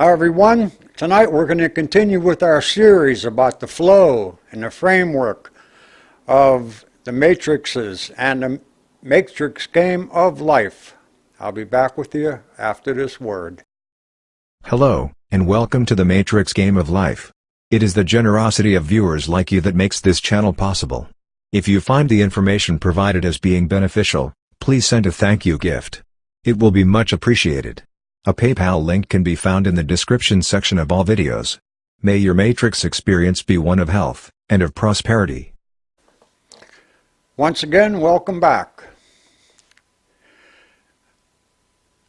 Hi everyone, tonight we're going to continue with our series about the flow and the framework of the matrices and the matrix game of life. I'll be back with you after this word. Hello, and welcome to the Matrix Game of Life. It is the generosity of viewers like you that makes this channel possible. If you find the information provided as being beneficial, please send a thank you gift. It will be much appreciated. A PayPal link can be found in the description section of all videos. May your Matrix experience be one of health and of prosperity. Once again, welcome back.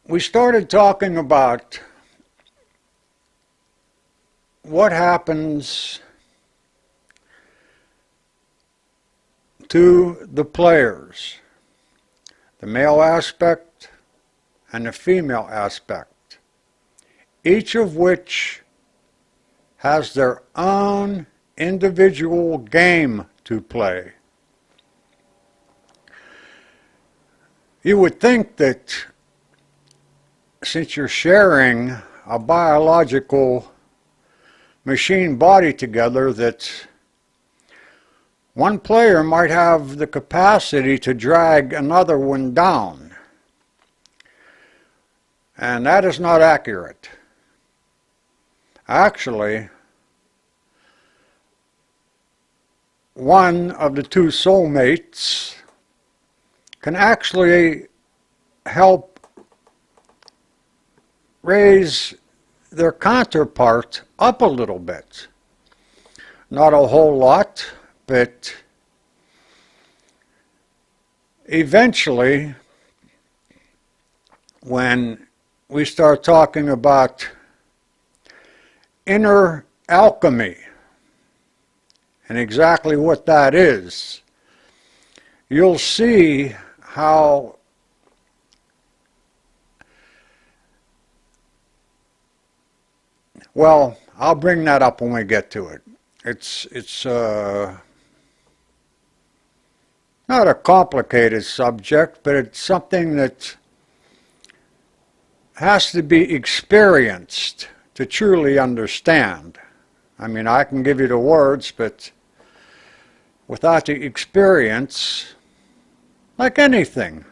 We started talking about what happens to the players, the male aspect and the female aspect, each of which has their own individual game to play. You would think that since you're sharing a biological machine body together, that one player might have the capacity to drag another one down. And that is not accurate. Actually, one of the two soulmates can actually help raise their counterpart up a little bit. Not a whole lot, but eventually, when we start talking about inner alchemy and exactly what that is, you'll see how well, I'll bring that up when we get to it. It's not a complicated subject, but it's something that has to be experienced to truly understand. I mean, I can give you the words, but without the experience, like anything,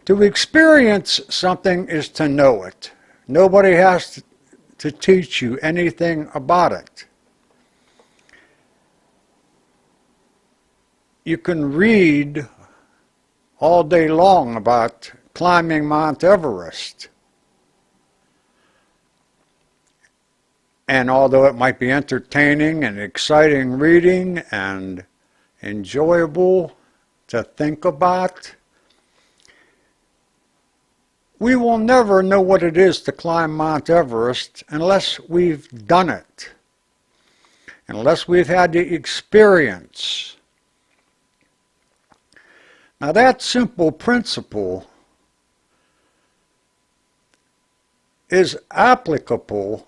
to experience something is to know it. Nobody has to teach you anything about it. You can read all day long about climbing Mount Everest. And although it might be entertaining and exciting reading and enjoyable to think about, we will never know what it is to climb Mount Everest unless we've done it, unless we've had the experience. Now that simple principle is applicable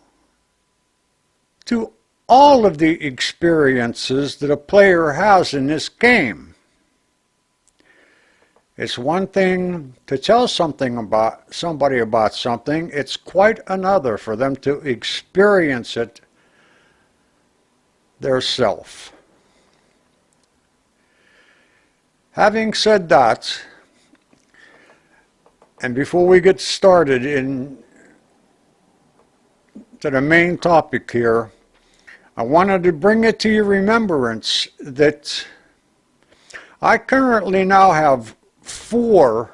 to all of the experiences that a player has in this game. It's one thing to tell somebody about something, it's quite another for them to experience it theirself. Having said that, and before we get started to the main topic here, I wanted to bring it to your remembrance that I currently now have 4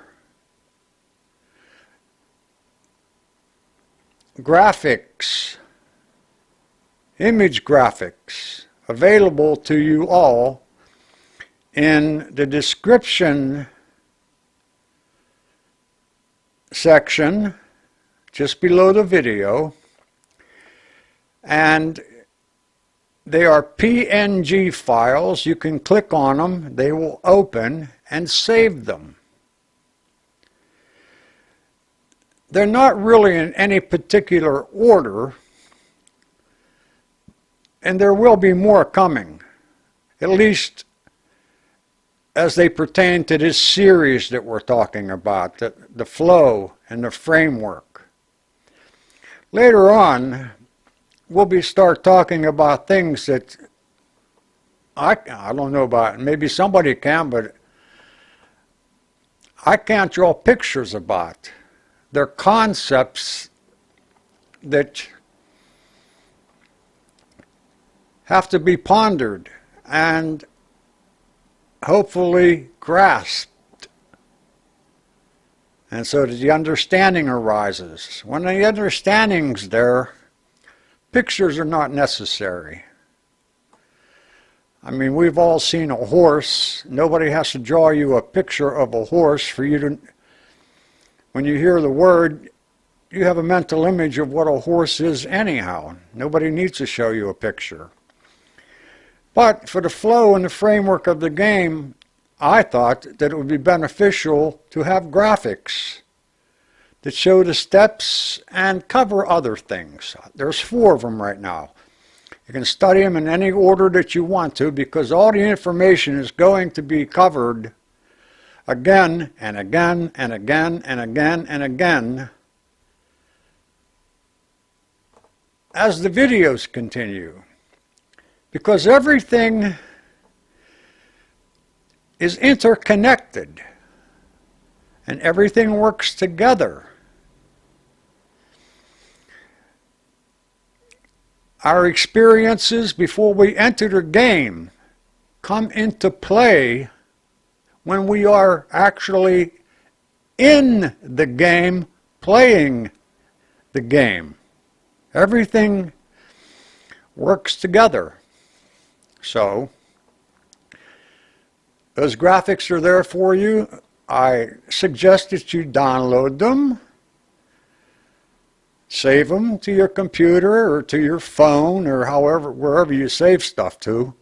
graphics, image graphics, available to you all in the description section just below the video. And they are PNG files. You can click on them, they will open, and save them. They're not really in any particular order, and there will be more coming, at least as they pertain to this series that we're talking about, the flow and the framework. later on, we'll start talking about things that I don't know about. Maybe somebody can, but I can't draw pictures about. They're concepts that have to be pondered and hopefully grasped. And so that the understanding arises. When the understanding's there, pictures are not necessary. I mean, we've all seen a horse. Nobody has to draw you a picture of a horse for you to, when you hear the word, you have a mental image of what a horse is anyhow. Nobody needs to show you a picture. But for the flow and the framework of the game, I thought that it would be beneficial to have graphics that show the steps and cover other things. There's 4 of them right now. You can study them in any order that you want to, because all the information is going to be covered again and again and again and again and again as the videos continue. Because everything is interconnected and everything works together. Our experiences before we enter the game come into play when we are actually in the game, playing the game. Everything works together. So, those graphics are there for you. I suggest that you download them, save them to your computer or to your phone or however, wherever you save stuff to,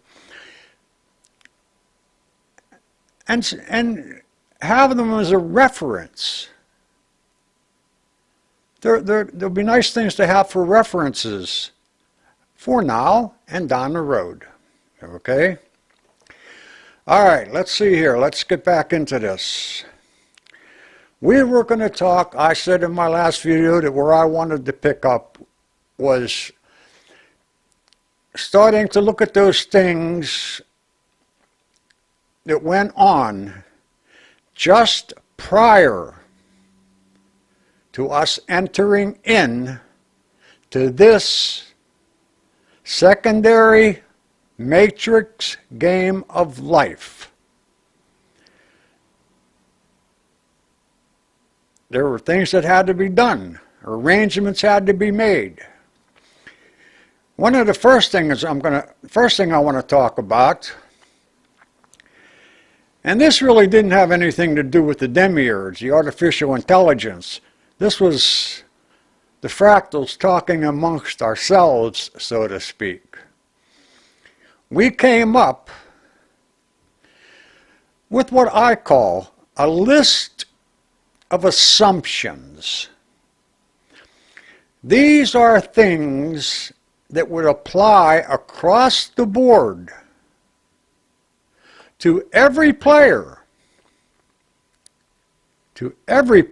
and have them as a reference. There'll be nice things to have for references for now and down the road. Okay? All right, let's see here. Let's get back into this. We were going to talk, I said in my last video that where I wanted to pick up was starting to look at those things that went on just prior to us entering in to this secondary matrix game of life. There were things that had to be done. Arrangements had to be made. One of the first things I want to talk about, and this really didn't have anything to do with the demiurge, the artificial intelligence. This was the fractals talking amongst ourselves, so to speak. We came up with what I call a list of assumptions. These are things that would apply across the board to every player, to every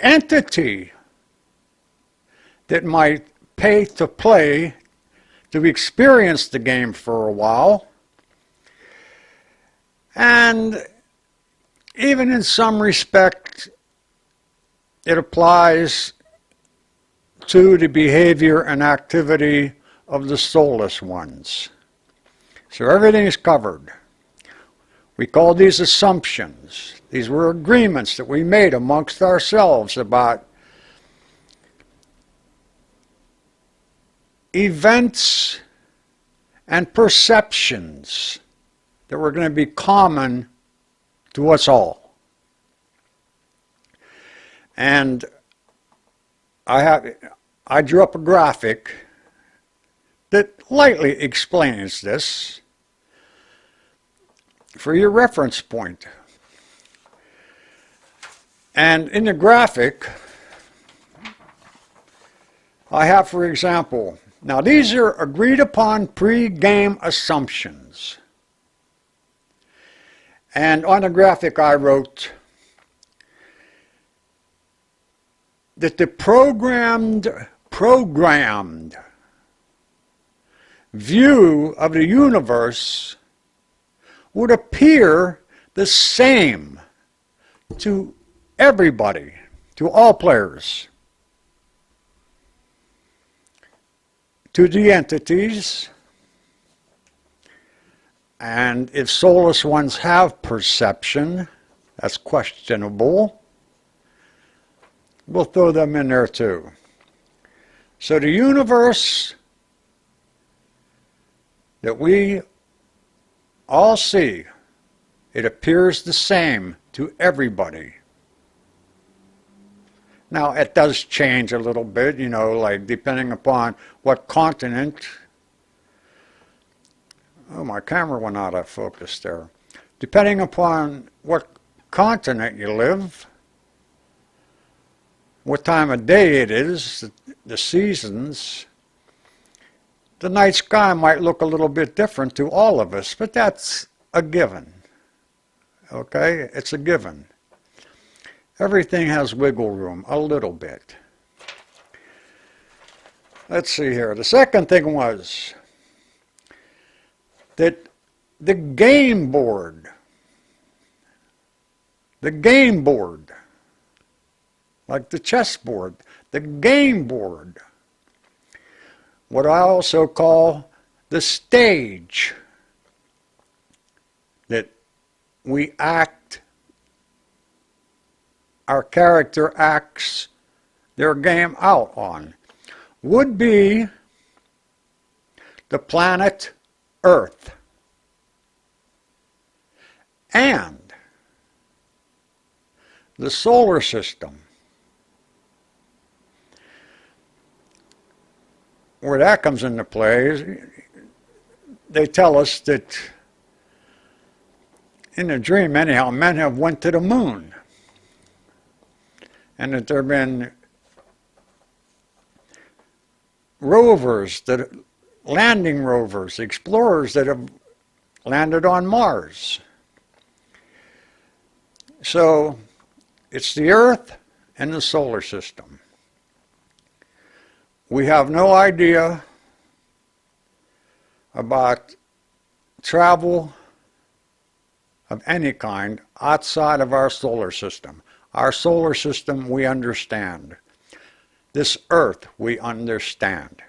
entity that might pay to play, to experience the game for a while, and even in some respect it applies to the behavior and activity of the soulless ones. So everything is covered. We call these assumptions. These were agreements that we made amongst ourselves about events and perceptions that were going to be common to us all. And I drew up a graphic that lightly explains this for your reference point. And in the graphic, I have, for example, now these are agreed upon pre-game assumptions. And on the graphic I wrote, that the programmed view of the universe would appear the same to everybody, to all players, to the entities, and if soulless ones have perception, that's questionable, we'll throw them in there too. So the universe that we all see, it appears the same to everybody. Now, it does change a little bit, you know, like depending upon what continent. Oh, my camera went out of focus there. Depending upon what continent you live, what time of day it is, the seasons, the night sky might look a little bit different to all of us, but that's a given. Okay? It's a given. Everything has wiggle room, a little bit. Let's see here. The second thing was that the game board, like the chessboard, the game board, what I also call the stage that we act, our character acts their game out on, would be the planet Earth and the solar system. Where that comes into play is they tell us that in a dream anyhow, men have went to the moon and that there have been rovers, landing rovers, explorers that have landed on Mars. So it's the Earth and the solar system. We have no idea about travel of any kind outside of our solar system. Our solar system we understand. This Earth we understand.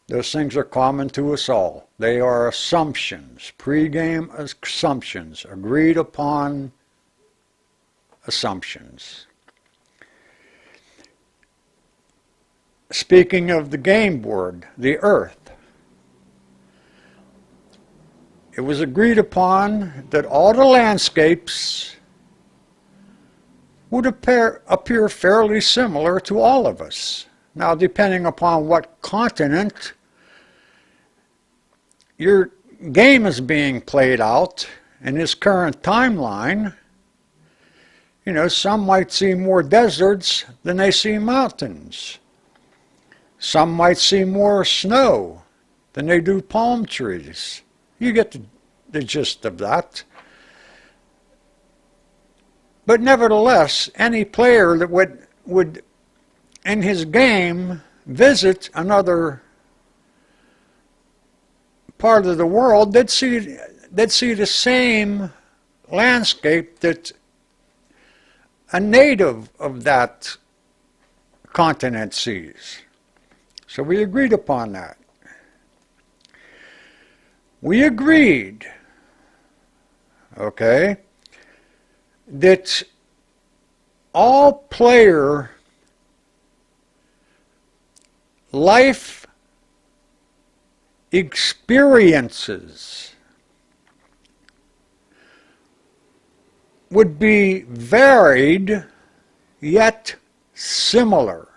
Those things are common to us all. They are assumptions, pregame assumptions, agreed upon assumptions. Speaking of the game board, the Earth, it was agreed upon that all the landscapes would appear fairly similar to all of us. Now, depending upon what continent your game is being played out in this current timeline, you know, some might see more deserts than they see mountains. Some might see more snow than they do palm trees. You get the gist of that. But nevertheless, any player that would in his game visit another part of the world, they'd see the same landscape that a native of that continent sees. So we agreed upon that. We agreed, okay, that all player life experiences would be varied yet similar.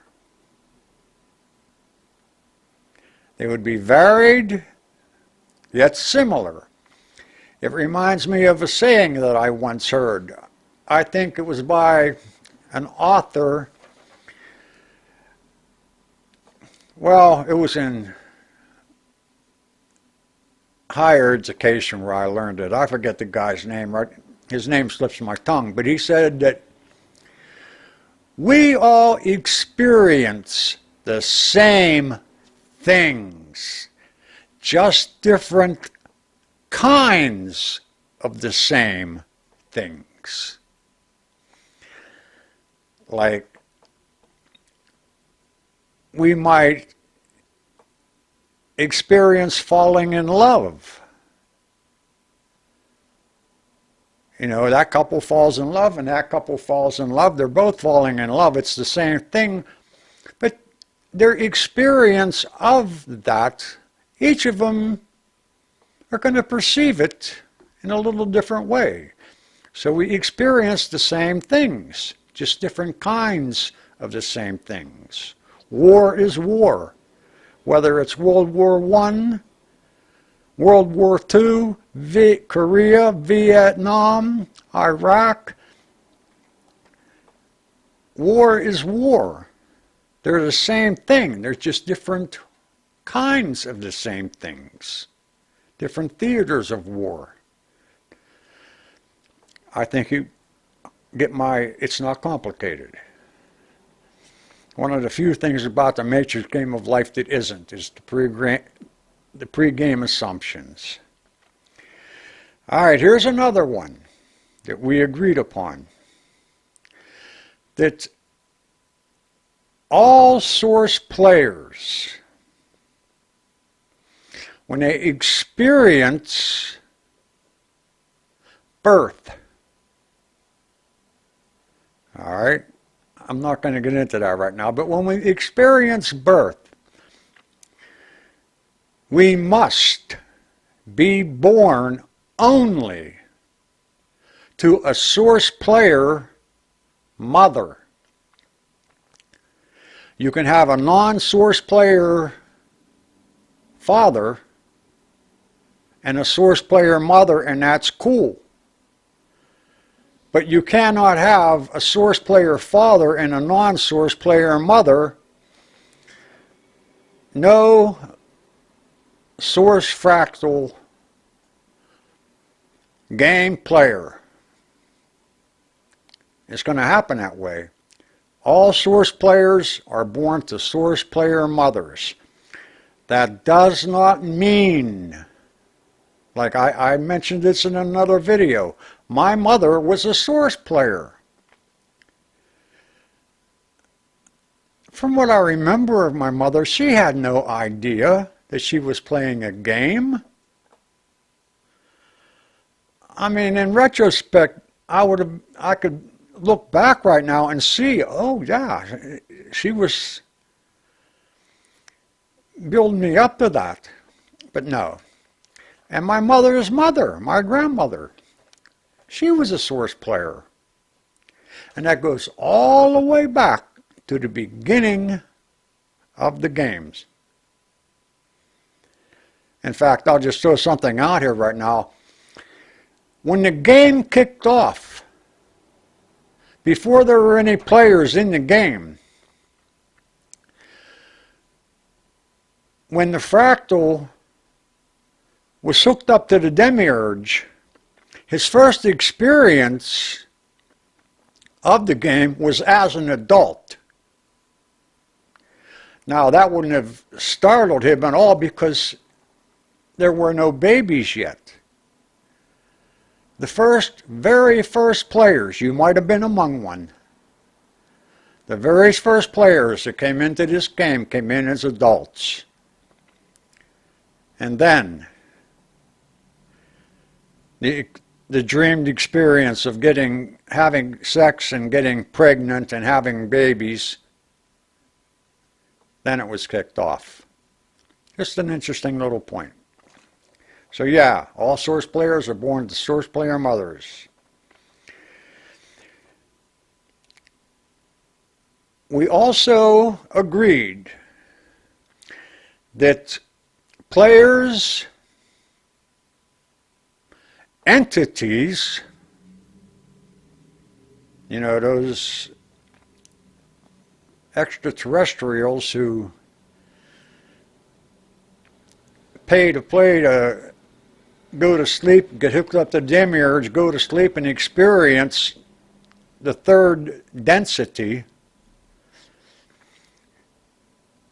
They would be varied yet similar. It reminds me of a saying that I once heard. I think it was by an author. Well, it was in higher education where I learned it. I forget the guy's name, right? His name slips my tongue, but he said that We all experience the same things, just different kinds of the same things. Like, we might experience falling in love. You know, that couple falls in love and that couple falls in love. They're both falling in love. It's the same thing. But their experience of that, each of them are going to perceive it in a little different way. So we experience the same things, just different kinds of the same things. War is war. Whether it's World War I, World War II, Korea, Vietnam, Iraq. War is war. They're the same thing. They're just different kinds of the same things. Different theaters of war. I think you get it's not complicated. One of the few things about the Matrix game of life that isn't is the pregame assumptions. All right, here's another one that we agreed upon. That all source players, when they experience birth, all right, I'm not going to get into that right now, but when we experience birth, we must be born only to a source player mother. You can have a non-source player father and a source player mother, and that's cool. But you cannot have a source player father and a non-source player mother. No source fractal game player. It's going to happen that way. All source players are born to source player mothers. That does not mean, like I mentioned this in another video, my mother was a source player. From what I remember of my mother, she had no idea that she was playing a game. I mean, in retrospect, I could look back right now and see, oh yeah, she was building me up to that. But no. And my mother's mother, my grandmother, she was a source player. And that goes all the way back to the beginning of the games. In fact, I'll just throw something out here right now. When the game kicked off, before there were any players in the game, when the fractal was hooked up to the demiurge, his first experience of the game was as an adult. Now, that wouldn't have startled him at all because there were no babies yet. The very first players, you might have been among one, the very first players that came into this game came in as adults. And then the dreamed experience of having sex and getting pregnant and having babies, then it was kicked off. Just an interesting little point. So yeah, all source players are born to source player mothers. We also agreed that players, entities, you know, those extraterrestrials who pay to play to go to sleep, get hooked up to demiurge, go to sleep and experience the third density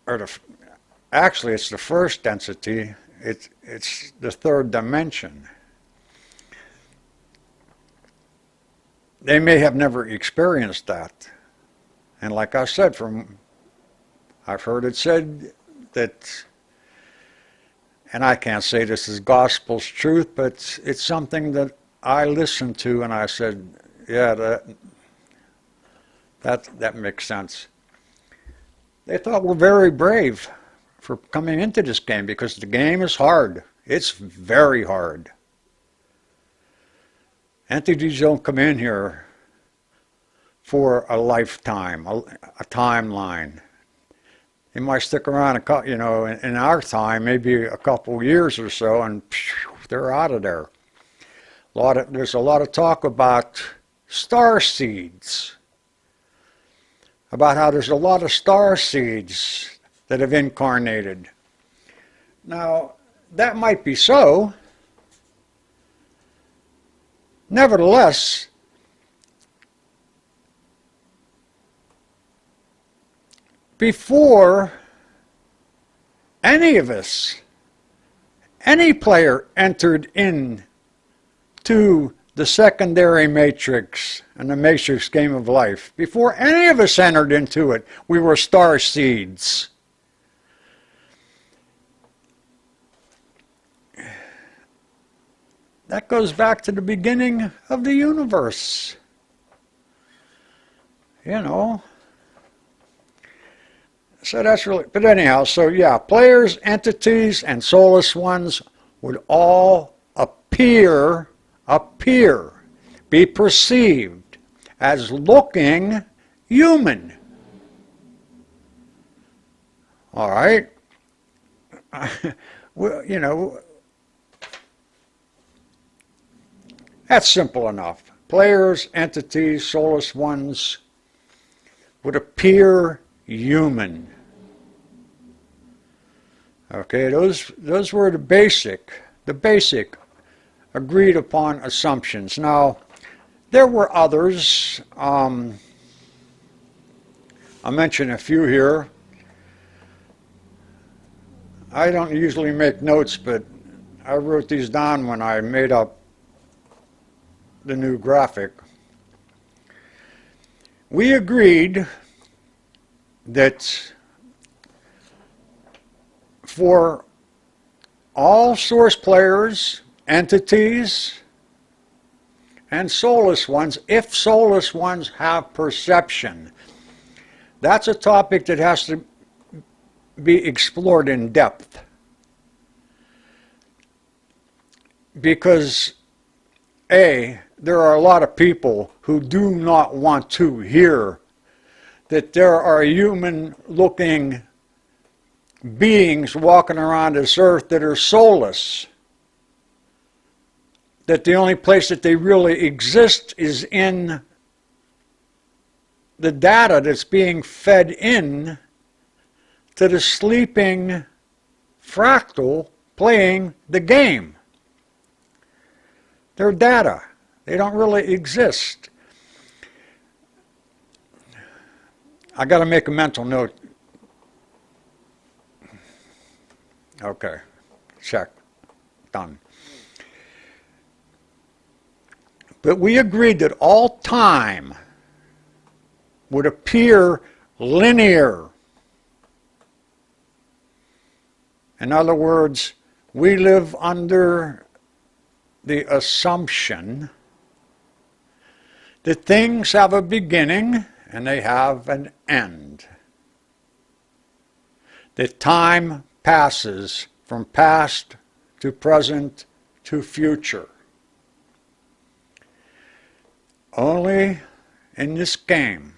or actually it's the first density, it's the third dimension. They may have never experienced that. And like I said, I've heard it said that, and I can't say this is gospel's truth, but it's something that I listened to and I said, yeah, that makes sense. They thought we're very brave for coming into this game because the game is hard. It's very hard. Entities don't come in here for a lifetime, a timeline. They might stick around, in our time, maybe a couple years or so, and they're out of there. There's a lot of talk about star seeds, about how there's a lot of star seeds that have incarnated. Now, that might be so. Nevertheless, before any of us, any player entered into the secondary matrix and the matrix game of life, before any of us entered into it, we were star seeds. That goes back to the beginning of the universe. So that's really, but anyhow, so yeah, players, entities, and soulless ones would all appear, be perceived as looking human. All right? Well, that's simple enough. Players, entities, soulless ones would appear human. Okay, those were the basic agreed upon assumptions. Now, there were others. I'll mention a few here. I don't usually make notes, but I wrote these down when I made up the new graphic. We agreed that for all source players, entities, and soulless ones, if soulless ones have perception, that's a topic that has to be explored in depth. Because there are a lot of people who do not want to hear that there are human-looking beings walking around this earth that are soulless. That the only place that they really exist is in the data that's being fed in to the sleeping fractal playing the game. They're data. They don't really exist. I got to make a mental note. Okay, check, done. But we agreed that all time would appear linear. In other words, we live under the assumption that things have a beginning and they have an end. That time passes from past to present to future. Only in this game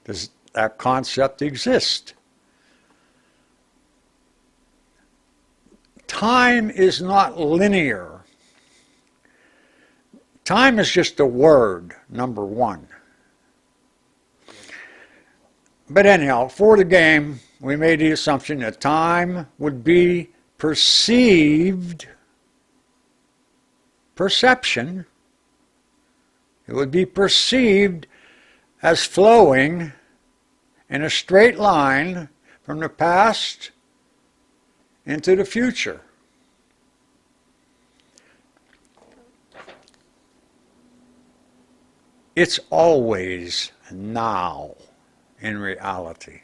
does that concept exist. Time is not linear. Time is just a word, number one. But anyhow, for the game, we made the assumption that time would be perceived, perception. It would be perceived as flowing in a straight line from the past into the future. It's always now in reality.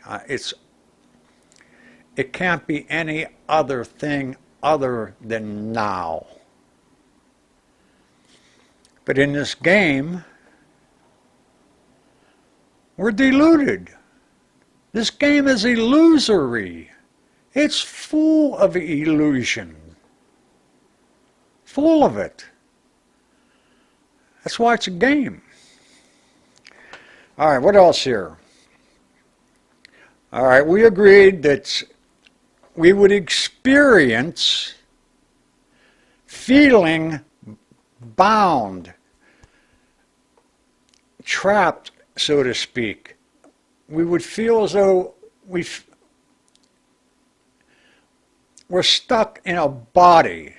It can't be any other thing other than now. But in this game, we're deluded. This game is illusory. It's full of illusion. Full of it. That's why it's a game. All right, what else here? All right, we agreed that we would experience feeling bound, trapped, so to speak. We would feel as though we're stuck in a body.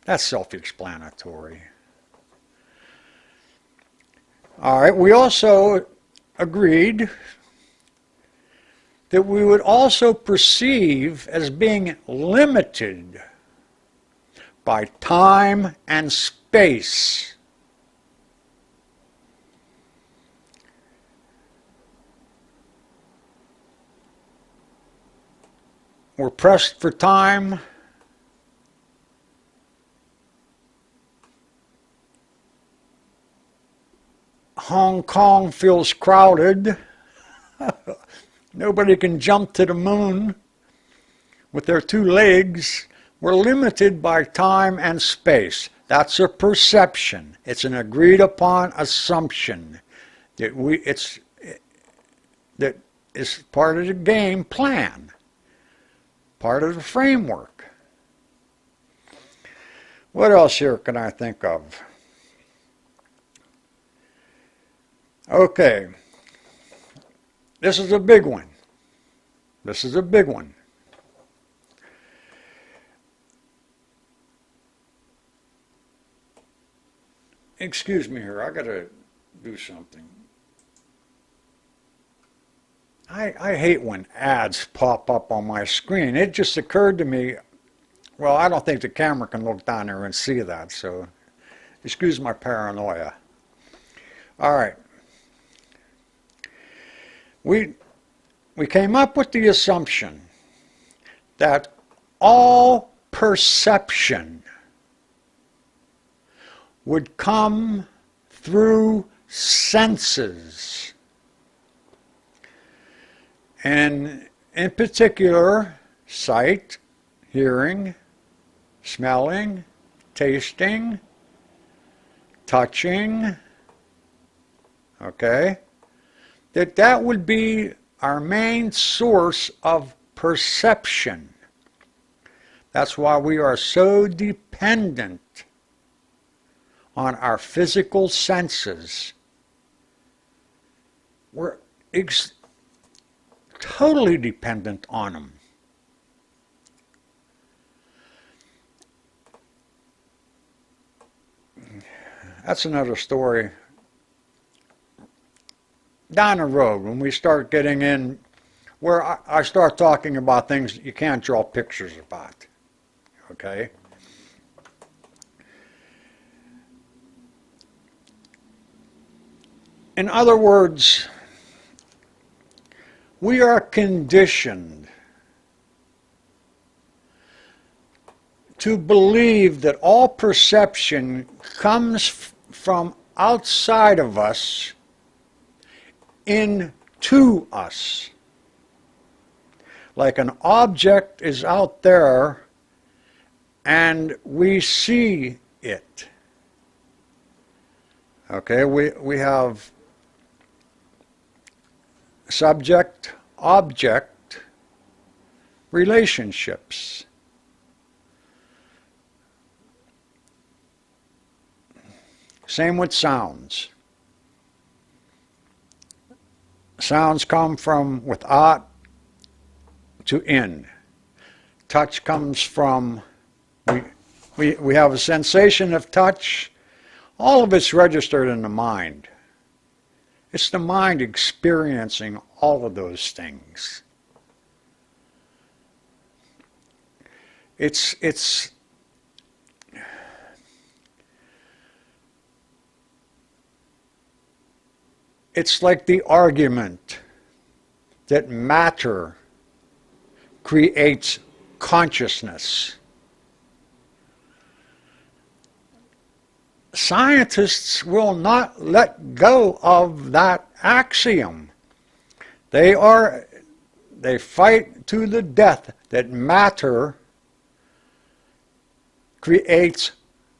That's self-explanatory. All right, we also agreed that we would also perceive as being limited by time and space. We're pressed for time. Hong Kong feels crowded. Nobody can jump to the moon with their two legs. We're limited by time and space. That's a perception. It's an agreed upon assumption that that is part of the game plan, part of the framework. What else here can I think of? Okay, this is a big one. This is a big one. Excuse me here, I gotta do something. I hate when ads pop up on my screen. It just occurred to me, well, I don't think the camera can look down there and see that, so excuse my paranoia. All right. We came up with the assumption that all perception would come through senses, and in particular, sight, hearing, smelling, tasting, touching, okay? That would be our main source of perception. That's why we are so dependent on our physical senses. We're totally dependent on them. That's another story. Down the road, when we start getting in, where I start talking about things you can't draw pictures about, okay? In other words, we are conditioned to believe that all perception comes from outside of us into us. Like an object is out there and we see it. Okay, we have subject-object relationships. Same with sounds. Sounds come from without to in. Touch comes from, We have a sensation of touch. All of it's registered in the mind. It's the mind experiencing all of those things. It's like the argument that matter creates consciousness. Scientists will not let go of that axiom. They fight to the death that matter creates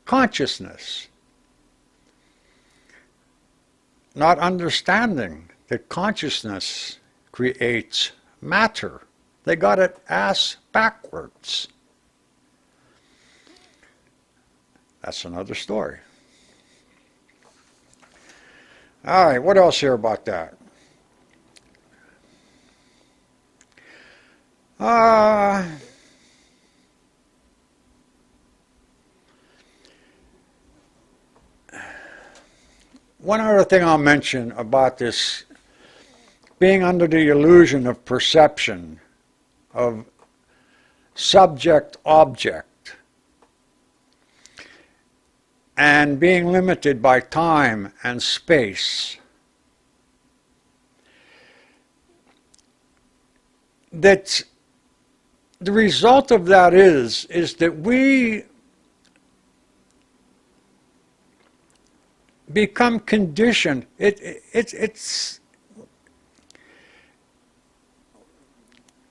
consciousness. Not understanding that consciousness creates matter. They got it ass backwards. That's another story. All right, what else here about that? One other thing I'll mention about this being under the illusion of perception, of subject-object, and being limited by time and space, that the result of that is that we become conditioned.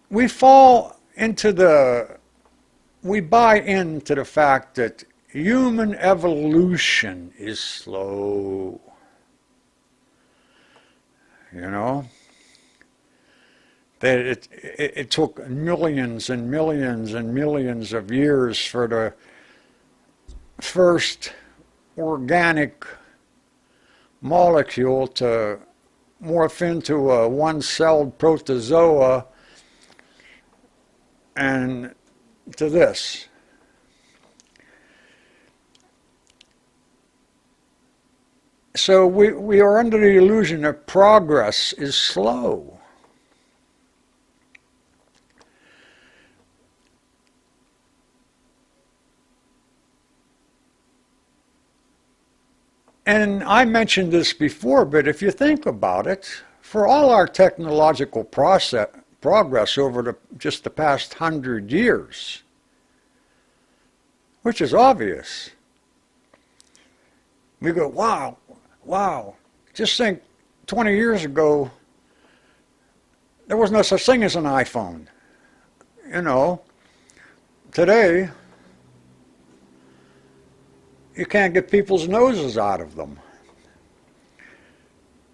We fall into we buy into the fact that human evolution is slow. You know? That it took millions and millions and millions of years for the first organic molecule to morph into a one-celled protozoa and to this. So we are under the illusion that progress is slow. And I mentioned this before, but if you think about it, for all our technological progress over just the past 100 years, which is obvious, we go, wow, just think 20 years ago, there was no such thing as an iPhone. You know, today, you can't get people's noses out of them.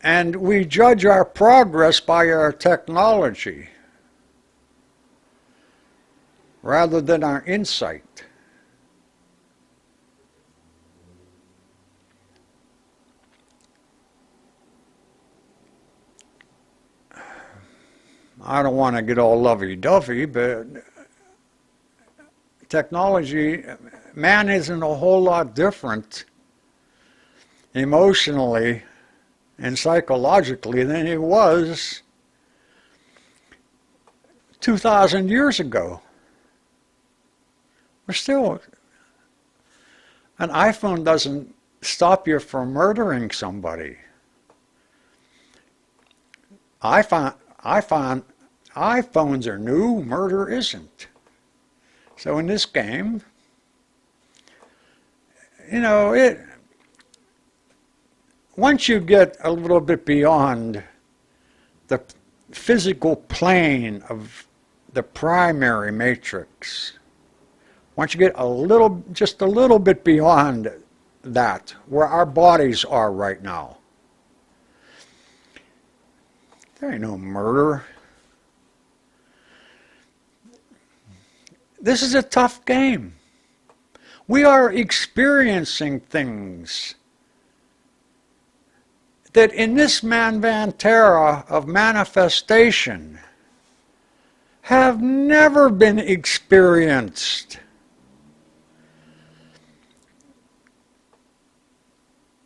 And we judge our progress by our technology rather than our insight. I don't want to get all lovey-dovey, but technology, man isn't a whole lot different emotionally and psychologically than he was 2,000 years ago. We're still, an iPhone doesn't stop you from murdering somebody. iPhones are new, murder isn't. So in this game, you know, once you get a little bit beyond the physical plane of the primary matrix, once you get just a little bit beyond that, where our bodies are right now, there ain't no murder. This is a tough game. We are experiencing things that in this manvantara of manifestation have never been experienced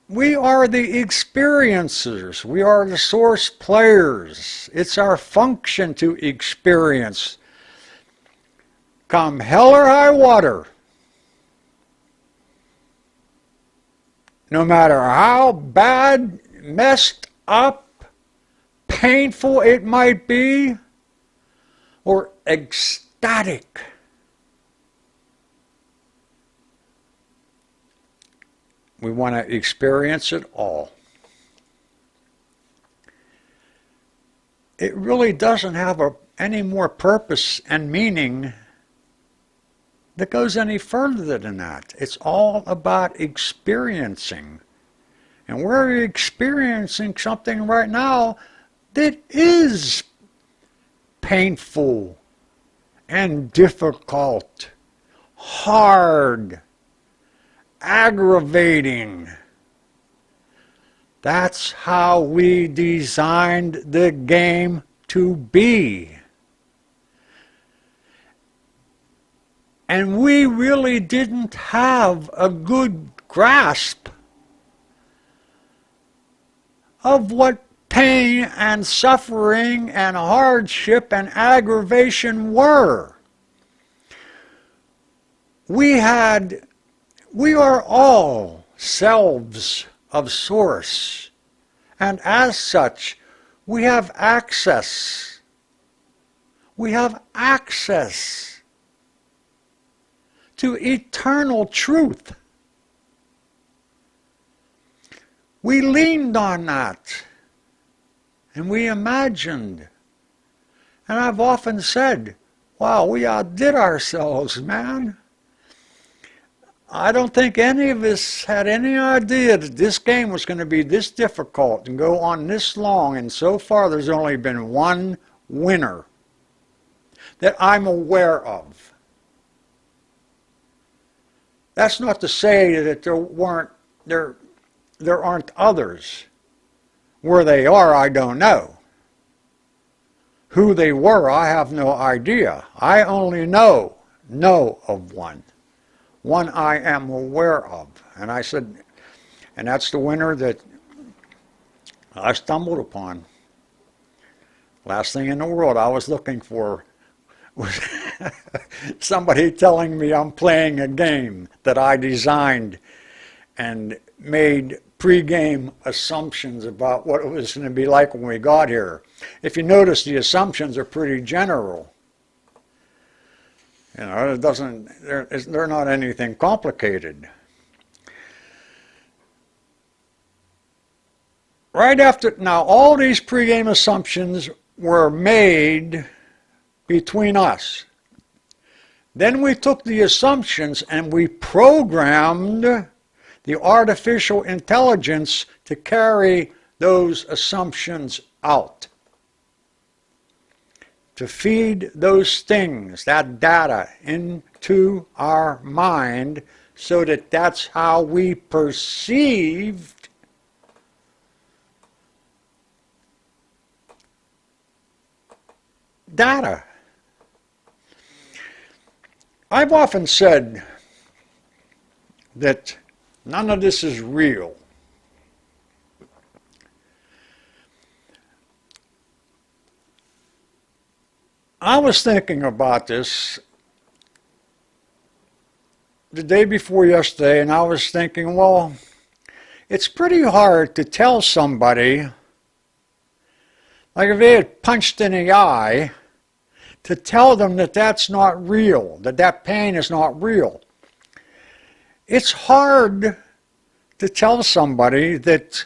We are the experiencers. We are the source players. It's our function to experience. Come hell or high water. No matter how bad, messed up, painful it might be, or ecstatic. We want to experience it all. It really doesn't have any more purpose and meaning that goes any further than that. It's all about experiencing. And we're experiencing something right now that is painful and difficult, hard, aggravating. That's how we designed the game to be. And we really didn't have a good grasp of what pain and suffering and hardship and aggravation were. We are all selves of Source, and as such, we have access. We have access to eternal truth. We leaned on that, and we imagined. And I've often said, wow, we outdid ourselves, man. I don't think any of us had any idea that this game was going to be this difficult and go on this long, and so far there's only been one winner that I'm aware of. That's not to say that there aren't others. Where they are, I don't know. Who they were, I have no idea. I only know of one. One I am aware of. And I said, and that's the winner that I stumbled upon. Last thing in the world I was looking for was somebody telling me I'm playing a game that I designed and made pre-game assumptions about what it was going to be like when we got here. If you notice, the assumptions are pretty general. You know, they're not anything complicated. Right after, now all these pregame assumptions were made between us. Then we took the assumptions and we programmed the artificial intelligence to carry those assumptions out, to feed those things, that data, into our mind so that that's how we perceived data. I've often said that none of this is real. I was thinking about this the day before yesterday, and I was thinking, well, it's pretty hard to tell somebody, like if they had punched in the eye, to tell them that that's not real, that that pain is not real. It's hard to tell somebody that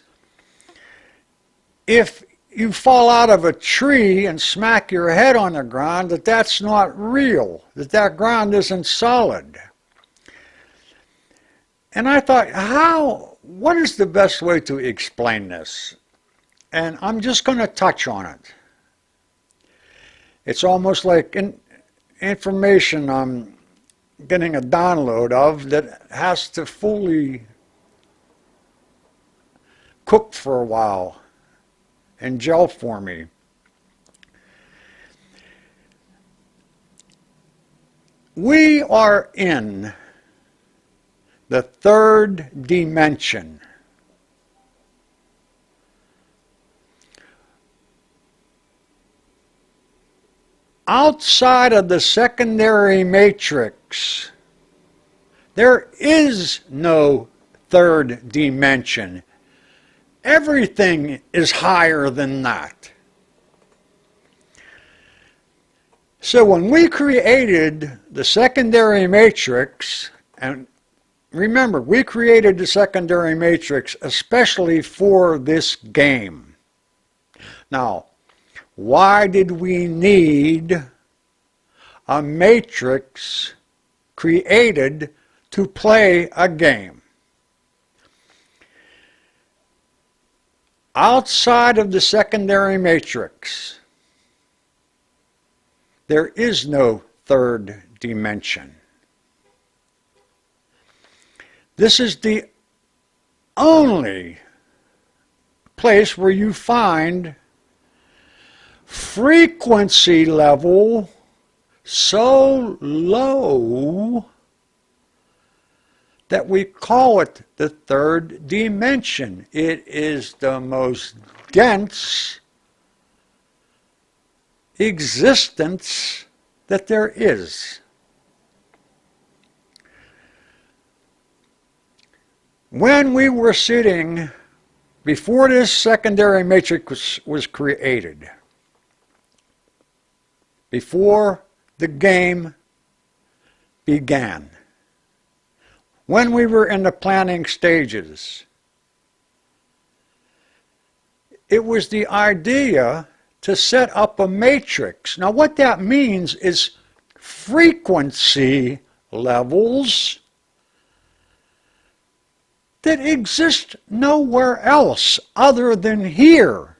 if you fall out of a tree and smack your head on the ground, that that's not real, that that ground isn't solid. And I thought, what is the best way to explain this? And I'm just going to touch on it. It's almost like information I'm getting a download of that has to fully cook for a while and gel for me. We are in the third dimension. outside of the secondary matrix, there is no third dimension. Everything is higher than that. So when we created the secondary matrix, and remember, we created the secondary matrix especially for this game. Now, why did we need a matrix created to play a game? Outside of the secondary matrix, there is no third dimension. This is the only place where you find frequency level so low that we call it the third dimension. It is the most dense existence that there is. When we were sitting before this secondary matrix was created, before the game began, when we were in the planning stages, it was the idea to set up a matrix. Now what that means is frequency levels that exist nowhere else other than here.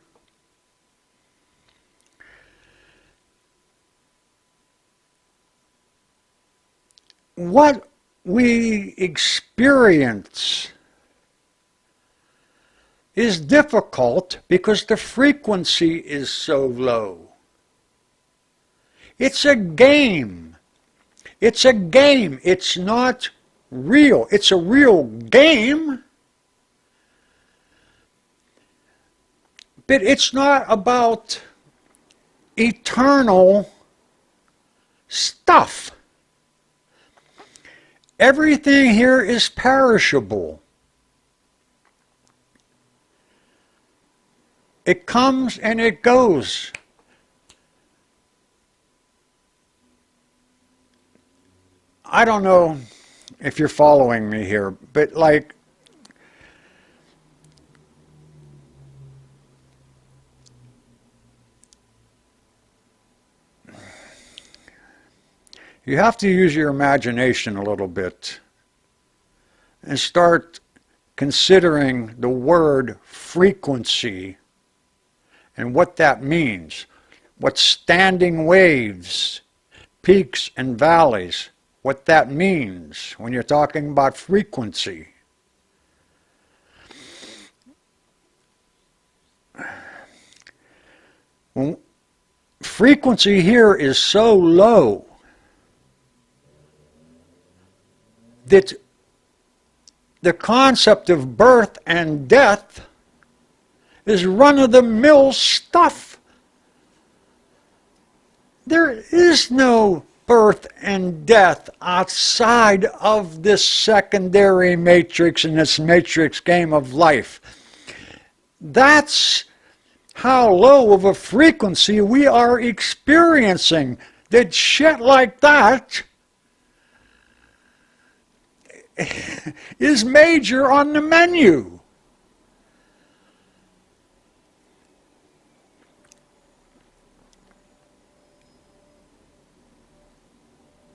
What we experience is difficult because the frequency is so low. It's a game. It's a game. It's not real. It's a real game, but it's not about eternal stuff. Everything here is perishable. It comes and it goes. I don't know if you're following me here, but like, you have to use your imagination a little bit and start considering the word frequency and what that means. What standing waves, peaks and valleys, what that means when you're talking about frequency. Well, frequency here is so low that the concept of birth and death is run-of-the-mill stuff. There is no birth and death outside of this secondary matrix and this matrix game of life. That's how low of a frequency we are experiencing. That shit like that is major on the menu.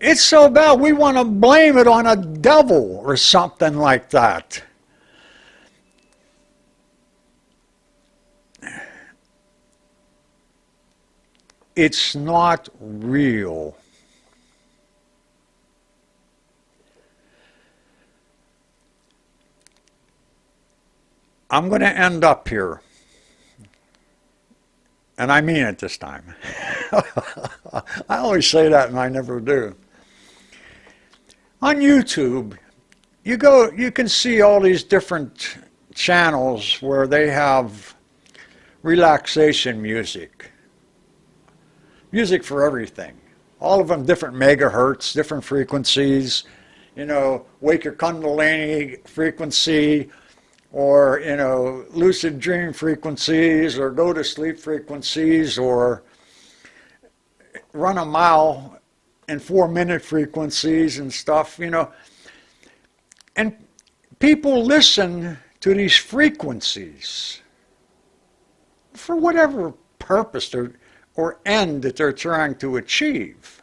It's so bad we want to blame it on a devil or something like that. It's not real. I'm going to end up here. And I mean it this time. I always say that and I never do. On YouTube, you can see all these different channels where they have relaxation music. music for everything. All of them different megahertz, different frequencies. You know, wake your kundalini frequency, or, you know, lucid dream frequencies, or go to sleep frequencies, or run a mile in 4-minute frequencies and stuff, you know. And people listen to these frequencies for whatever purpose or end that they're trying to achieve.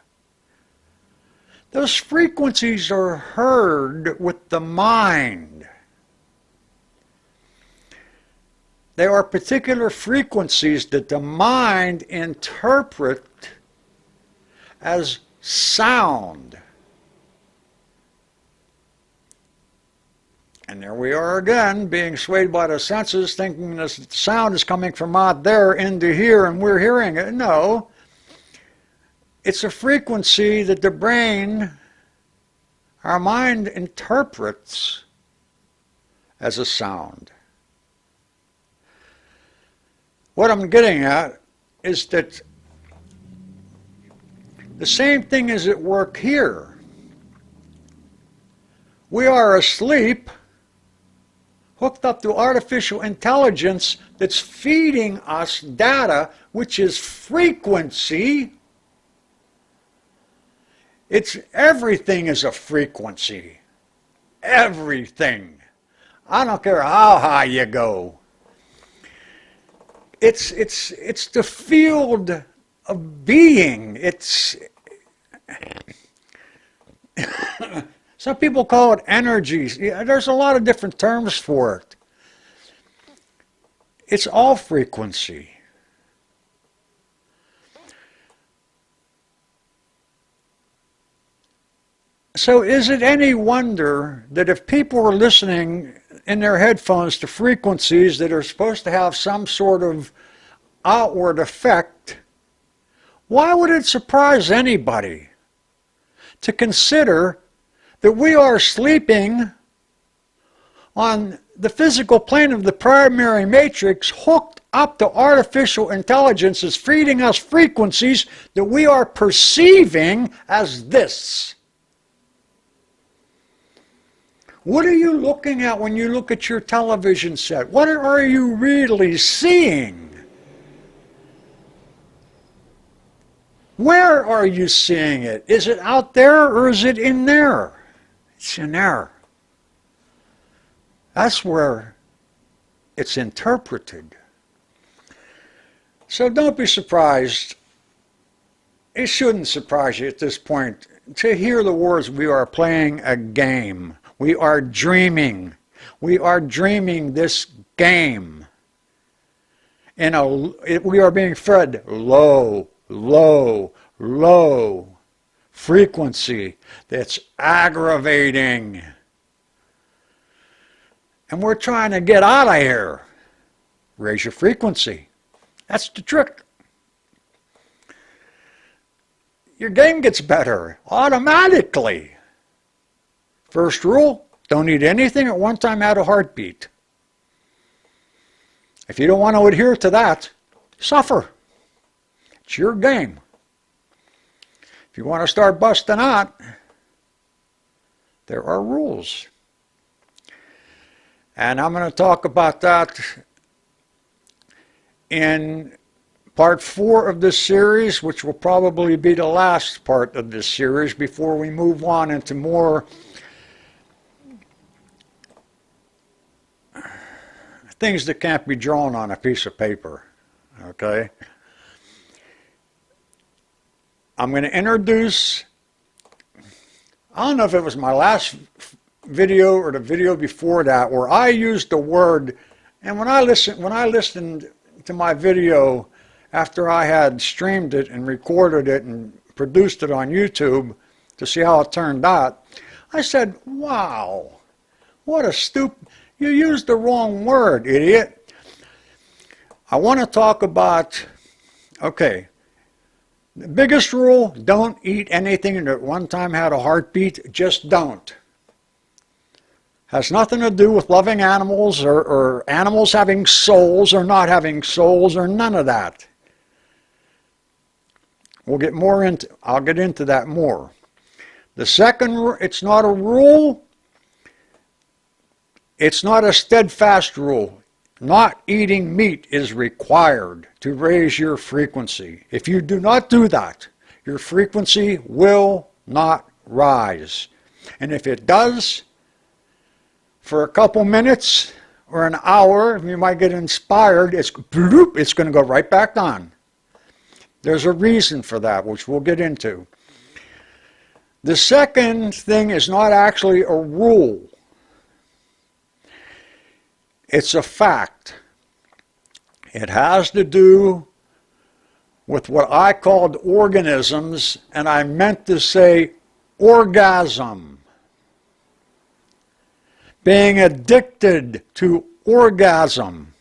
Those frequencies are heard with the mind. They are particular frequencies that the mind interprets as sound. And there we are again, being swayed by the senses, thinking the sound is coming from out there into here and we're hearing it. No. It's a frequency that the brain, our mind, interprets as a sound. What I'm getting at is that the same thing is at work here. We are asleep, hooked up to artificial intelligence that's feeding us data, which is frequency. Everything is a frequency. Everything. I don't care how high you go. It's the field of being. Some people call it energies. There's a lot of different terms for it. It's all frequency. So is it any wonder that if people are listening in their headphones to frequencies that are supposed to have some sort of outward effect, why would it surprise anybody to consider that we are sleeping on the physical plane of the primary matrix, hooked up to artificial intelligence, is feeding us frequencies that we are perceiving as this? What are you looking at when you look at your television set? What are you really seeing? Where are you seeing it? Is it out there or is it in there? It's in there. That's where it's interpreted. So don't be surprised. It shouldn't surprise you at this point to hear the words, we are playing a game. We are dreaming. We are dreaming this game. We are being fed low, low, low frequency that's aggravating. And we're trying to get out of here. Raise your frequency. That's the trick. Your game gets better automatically. First rule, don't eat anything at one time at a heartbeat. If you don't want to adhere to that, suffer. It's your game. If you want to start busting out, there are rules. And I'm going to talk about that in part 4 of this series, which will probably be the last part of this series before we move on into more things that can't be drawn on a piece of paper. Okay? I'm going to introduce, I don't know if it was my last video or the video before that, where I used the word, and when I listened to my video after I had streamed it and recorded it and produced it on YouTube to see how it turned out, I said, wow, what a stupid, you used the wrong word, idiot. I want to talk about, okay, the biggest rule, don't eat anything that at one time had a heartbeat, just don't. Has nothing to do with loving animals or animals having souls or not having souls or none of that. I'll get into that more. The second, it's not a rule. It's not a steadfast rule. Not eating meat is required to raise your frequency. If you do not do that, your frequency will not rise. And if it does, for a couple minutes or an hour, you might get inspired, it's going to go right back down. There's a reason for that, which we'll get into. The second thing is not actually a rule. It's a fact. It has to do with what I called organisms, and I meant to say orgasm. Being addicted to orgasm.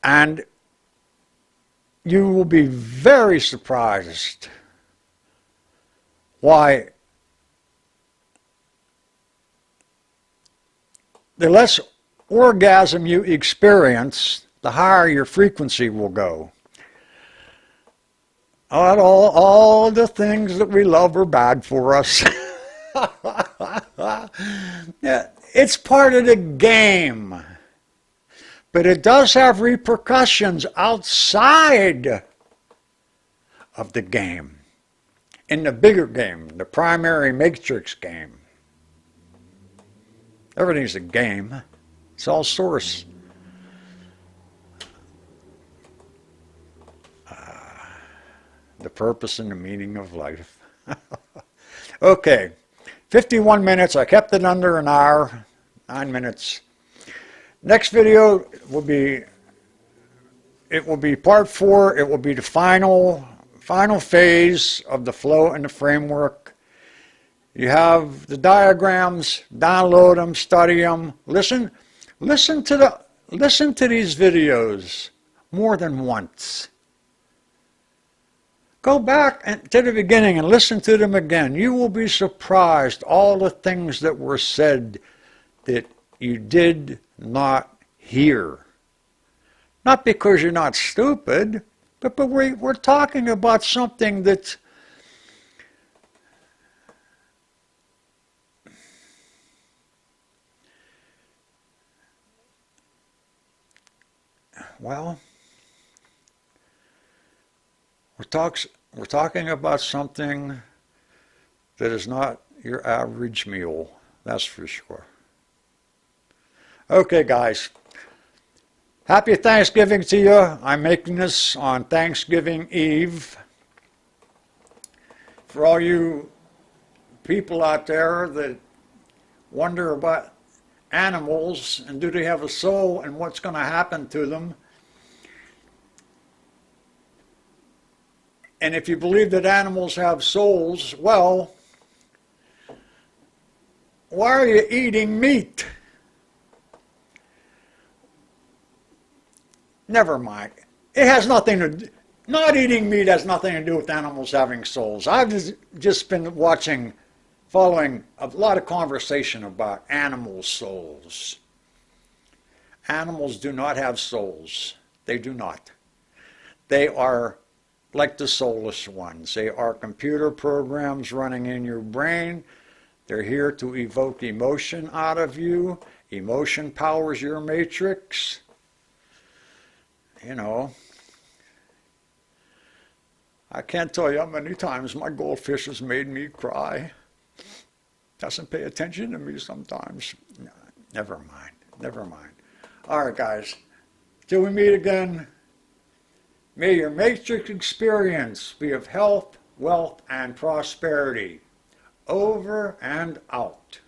And you will be very surprised why the less orgasm you experience, the higher your frequency will go. Not all the things that we love are bad for us. Yeah, it's part of the game. But it does have repercussions outside of the game. In the bigger game, the primary matrix game. Everything's a game. It's all source. The purpose and the meaning of life. Okay, 51 minutes. I kept it under an hour, 9 minutes. Next video will be part 4. It will be the final phase of the flow and the framework. You have the diagrams, download them, study them, listen to these videos more than once. Go back to the beginning and listen to them again. You will be surprised all the things that were said that you did not hear. Not because you're not stupid, but we're talking about something that well, we're talking about something that is not your average meal, that's for sure. Okay, guys. Happy Thanksgiving to you. I'm making this on Thanksgiving Eve. For all you people out there that wonder about animals and do they have a soul and what's going to happen to them, and if you believe that animals have souls, well, why are you eating meat? Never mind. It has nothing to do, not eating meat has nothing to do with animals having souls. I've just been following a lot of conversation about animal souls. Animals do not have souls. They do not. They are like the soulless ones. They are computer programs running in your brain. They're here to evoke emotion out of you. Emotion powers your matrix. You know, I can't tell you how many times my goldfish has made me cry. Doesn't pay attention to me sometimes. No, never mind. All right, guys. Till we meet again, may your matrix experience be of health, wealth, and prosperity. Over and out.